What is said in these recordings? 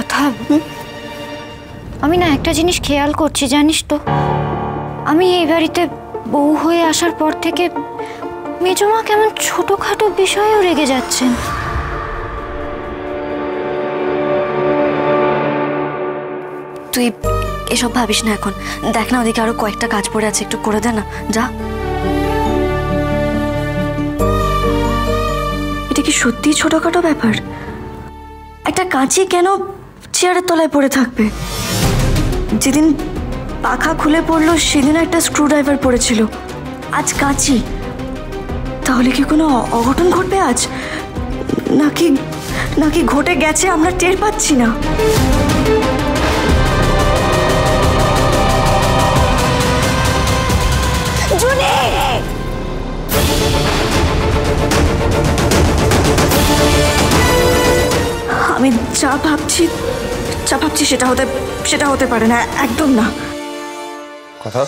কথা, আমি না একটা জিনিস খেয়াল করছি জানিস তো, আমি এই বাড়িতে বউ হয়ে আসার পর থেকে মেজমা কেমন ছোটখাটো বিষয়েও রেগে যাচ্ছেন। তুই এসব ভাবিস না এখন, দেখ না ওদিকে আরো কয়েকটা কাজ পড়ে আছে, একটু করে দে না, যা। এটা কি সত্যি ছোটখাটো ব্যাপার? একটা কাঁচি কেন চেয়ারের তলায় পড়ে থাকবে? যেদিন পাখা খুলে পড়লো সেদিন একটা স্ক্রুড্রাইভার পড়েছিল, আজ কাঁচি। তাহলে কি কোনো অঘটন ঘটবে আজ? নাকি নাকি ঘটে গেছে আমরা টের পাচ্ছি না? আমি যা ভাবছি সেটা হতে পারে না, একদম না। কথা?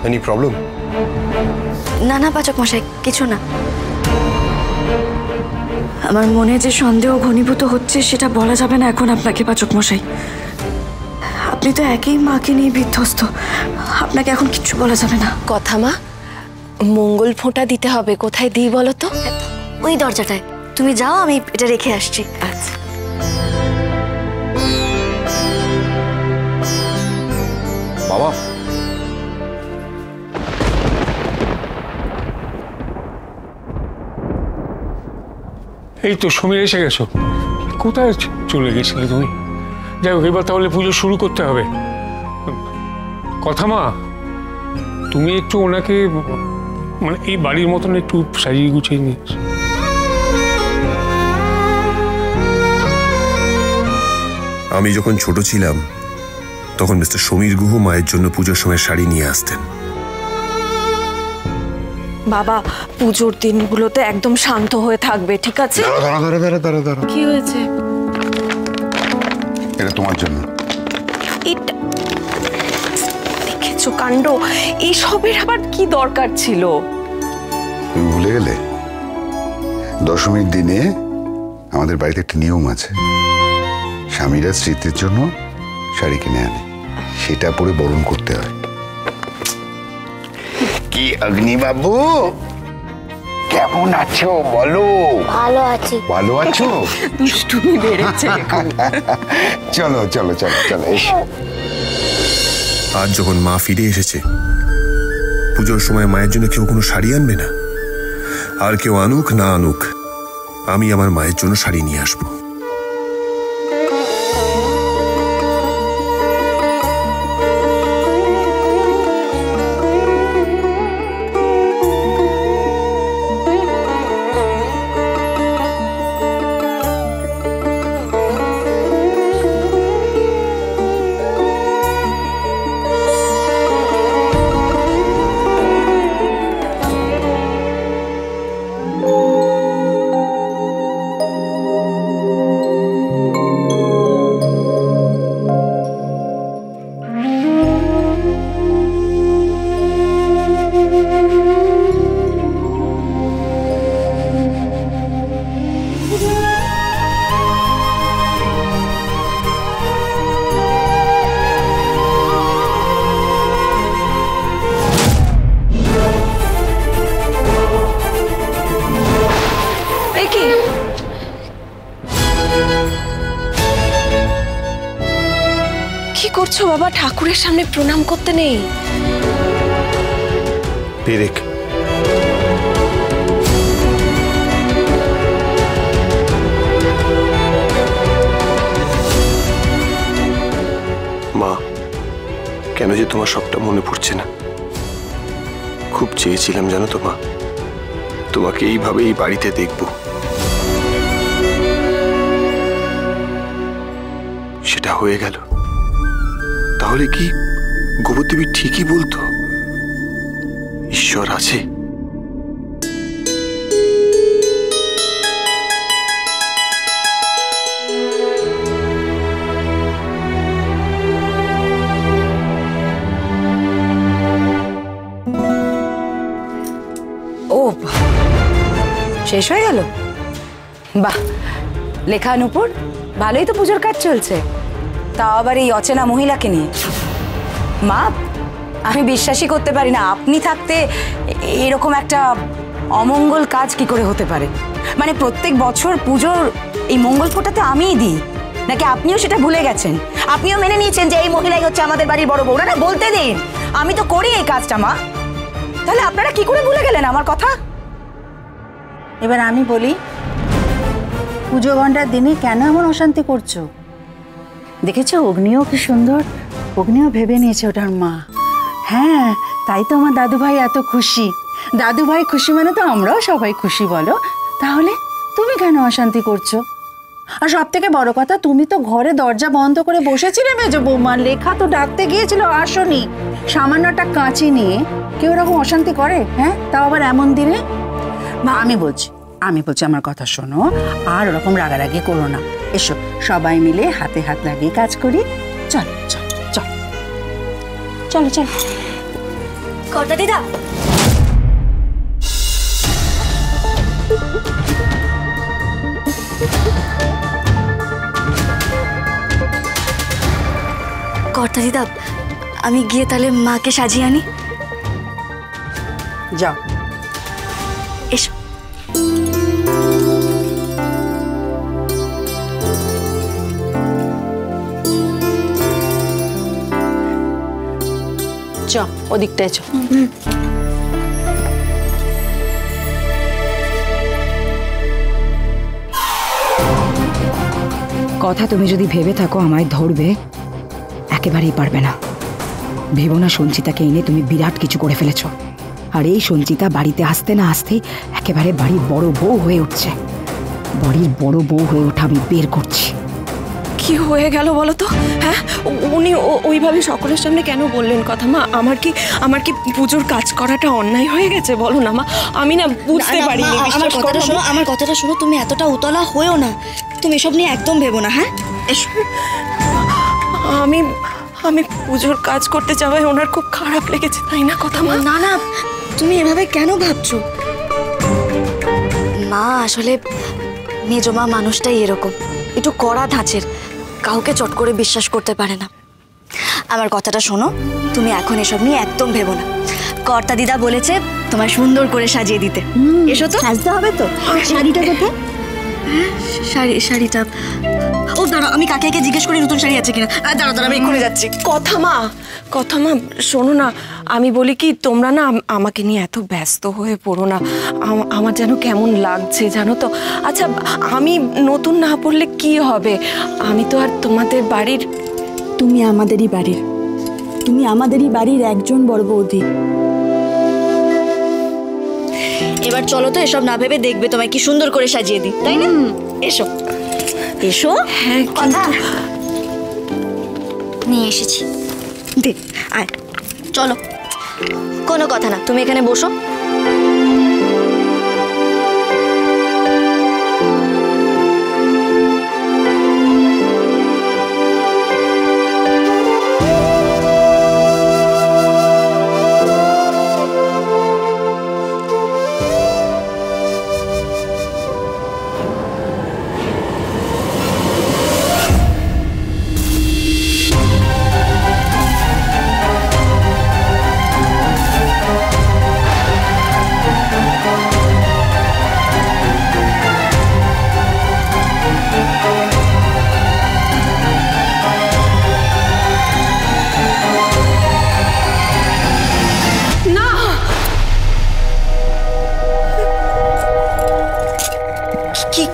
Any problem? না না পাচক মশাই, কিছু না। আমার মনে যে সন্দেহ ঘনীভূত হচ্ছে সেটা বলা যাবে না এখন আপনাকে পাচক মশাই। আপনি তো একই মাকে নিয়ে বিধ্বস্ত, আপনাকে এখন কিচ্ছু বলা যাবে না। কথা মা, মঙ্গল ফোঁটা দিতে হবে, কোথায় দিই বলো তো? ওই দরজাটায়, তুমি যাও, আমি এটা রেখে আসছি। আচ্ছা। বাবা, এই তো সমীর এসে গেছো। কোথায় চলে গেছিলে তুমি? যাই হোক, এবার তাহলে পুজো শুরু করতে হবে। কথা মা, তুমি একটু ওনাকে মানে এই বাড়ির মতন একটু সাজিয়ে গুছিয়ে নিয়ে। আমি যখন ছোট ছিলাম তখন মিস্টার সমীর গুহ মায়ের জন্য পুজোর সময় শাড়ি নিয়ে আসতেন। বাবা, পুজোর দিনগুলোতে একদম শান্ত হয়ে থাকবে, ঠিক আছে? দাঁড়া। কি হয়েছে? এটা তোমার জন্য। এটা দেখেছো কাণ্ড, এইসবের আবার কি দরকার ছিল? তুমি ভুলে গেলে দশমীর দিনে আমাদের বাড়িতে একটা নিয়ম আছে, স্বামীরা স্ত্রীদের জন্য শাড়ি কিনে আনে, সেটা পরে বরণ করতে হয়। কি অগ্নিবাবু, কেমন আছো বলো? ভালো আছি। ভালো আছো? দুষ্টুমি বেড়েছে। চলো চলো চলো চলো এসো। আজ যখন মা ফিরে এসেছে, পুজোর সময় মায়ের জন্য কেউ কোনো শাড়ি আনবে না? আর কেউ আনুক না আনুক, আমি আমার মায়ের জন্য শাড়ি নিয়ে আসবো। কি করছো বাবা? ঠাকুরের সামনে প্রণাম করতে নেই। পেরেক, মা, কেন যে তোমার সবটা মনে পড়ছে না? খুব চেয়েছিলাম জানো তো মা, তোমাকে এইভাবে এই বাড়িতে দেখবো। সেটা হয়ে গেল। তাহলে কি গোবর দেবী ঠিকই বলতো, ঈশ্বর আছে? ও, শেষ হয়ে গেল? বাহ, লেখা নূপুর, ভালোই তো পুজোর কাজ চলছে, তাও আবার এই অচেনা মহিলাকে নিয়ে। মা, আমি বিশ্বাসই করতে পারি না আপনি থাকতে এরকম একটা অমঙ্গল কাজ কি করে হতে পারে। মানে প্রত্যেক বছর পুজোর এই মঙ্গল ফোঁটাতে আমিই দিই, নাকি আপনিও সেটা ভুলে গেছেন? আপনিও মেনে নিয়েছেন যে এই মহিলাই হচ্ছে আমাদের বাড়ির বড় বউ? না, বলতে দিন, আমি তো করি এই কাজটা মা। তাহলে আপনারা কি করে ভুলে গেলেন আমার কথা? এবার আমি বলি, পুজো ঘন্টার দিনে কেন এমন অশান্তি করছো? দেখেছো অগ্নিও কি সুন্দর, অগ্নিও ভেবে নিয়েছে ওটার মা। হ্যাঁ, তাই তো আমার দাদু ভাই এত খুশি। দাদু ভাই খুশি মানে তো আমরাও সবাই খুশি, বলো? তাহলে তুমি কেন অশান্তি করছো? আর সব থেকে বড় কথা, তুমি তো ঘরে দরজা বন্ধ করে বসেছিলে মেজো বৌমা, লেখা তো ডাকতে গিয়েছিল, আসোনি। সামান্য একটা কাঁচি নিয়ে কেউ এরকম অশান্তি করে? হ্যাঁ, তাও আবার এমন দিনে। মা, আমি বলছি আমার কথা শোনো, আর ওরকম রাগারাগি করো না। এসো সবাই মিলে হাতে হাত লাগিয়ে কাজ করি। চল চল চল চলো চল। কর্তা দিদা, কর্তা দিদা, আমি গিয়ে তাহলে মাকে সাজিয়ে আনি। যাও। এসো। চ, ওদিকটায় চ। কথা তুমি যদি ভেবে থাকো আমায় ধরবে, একেবারেই পারবে না। ভেবো না সঞ্চিতাকে এনে তুমি বিরাট কিছু করে ফেলেছো। আর এই সঞ্চিতা বাড়িতে আসতে না আসতেই একেবারে বাড়ির বড় বউ হয়ে উঠছে। বাড়ির বড় বউ হয়ে ওঠা আমি বের করছি। কি হয়ে গেল বলো তো? হ্যাঁ, উনি ওইভাবে সকলের সামনে কেন বললেন কথা? মা, আমার কি পুজোর কাজ করাটা অন্যায় হয়ে গেছে? বলো না মা, আমি না বুঝতে পারিনি। আমার কথাটা শোনো, তুমি এতটা উতলা হয়েও না, তুমি এসব নিয়ে একদম ভেবো না। হ্যাঁ, এসো। আমি পুজোর কাজ করতে যাওয়ায় ওনার খুব খারাপ লেগেছে, তাই না কথা মা? না না, তুমি এভাবে কেন ভাবছো? মা, আসলে মেজমা মানুষটাই এরকম, একটু কড়া ধাঁচের, কাউকে চট করে বিশ্বাস করতে পারে না। আমার কথাটা শোনো, তুমি এখন এসব নিয়ে একদম ভেবো না। কর্তা দিদা বলেছে তোমার সুন্দর করে সাজিয়ে দিতে। এসো তো। সাজতে হবে তো। শাড়িটা কোথায়? শাড়িটা, ও দাঁড়াও, আমি কাকে জিজ্ঞেস করি নতুন শাড়ি আছে কিনা। দাঁড়াও, আমি এক্ষুনি যাচ্ছি। কথা মা, শোনো না, আমি বলি কি, তোমরা না আমাকে নিয়ে এত ব্যস্ত হয়ে পড়ো না। আমার যেন কেমন লাগছে জানো তো। আচ্ছা, আমি নতুন না পড়লে কি হবে? আমি তো আর তোমাদের বাড়ির। তুমি আমাদেরই বাড়ির একজন বড় বৌদি। এবার চলো তো, এসব না ভেবে দেখবে তোমায় কি সুন্দর করে সাজিয়ে দিই, তাই না? এসো এসো। হ্যাঁ, কথা নিয়ে এসেছি, দে আয়। চলো, কোনো কথা না, তুমি এখানে বসো।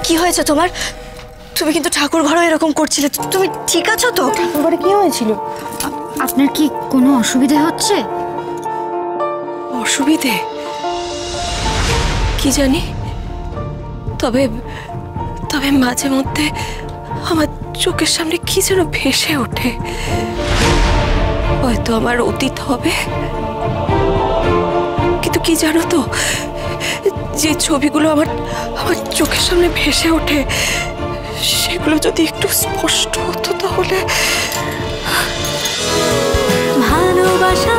কি হয়েছে তোমার? তুমি কিন্তু ঠাকুর ঘরে এরকম করছিলে, তুমি ঠিক আছো তো? ঠাকুর ঘরে কি হয়েছিল? আপনার কি কোনো অসুবিধা হচ্ছে? অসুবিধে কি জানি, তবে মাঝে মধ্যে আমার চোখের সামনে কি যেন ভেসে ওঠে। হয়তো আমার অতীত হবে, কিন্তু কি জানো তো, যে ছবিগুলো আমার চোখের সামনে ভেসে ওঠে, সেগুলো যদি একটু স্পষ্ট হতো তাহলে। ভালোবাসা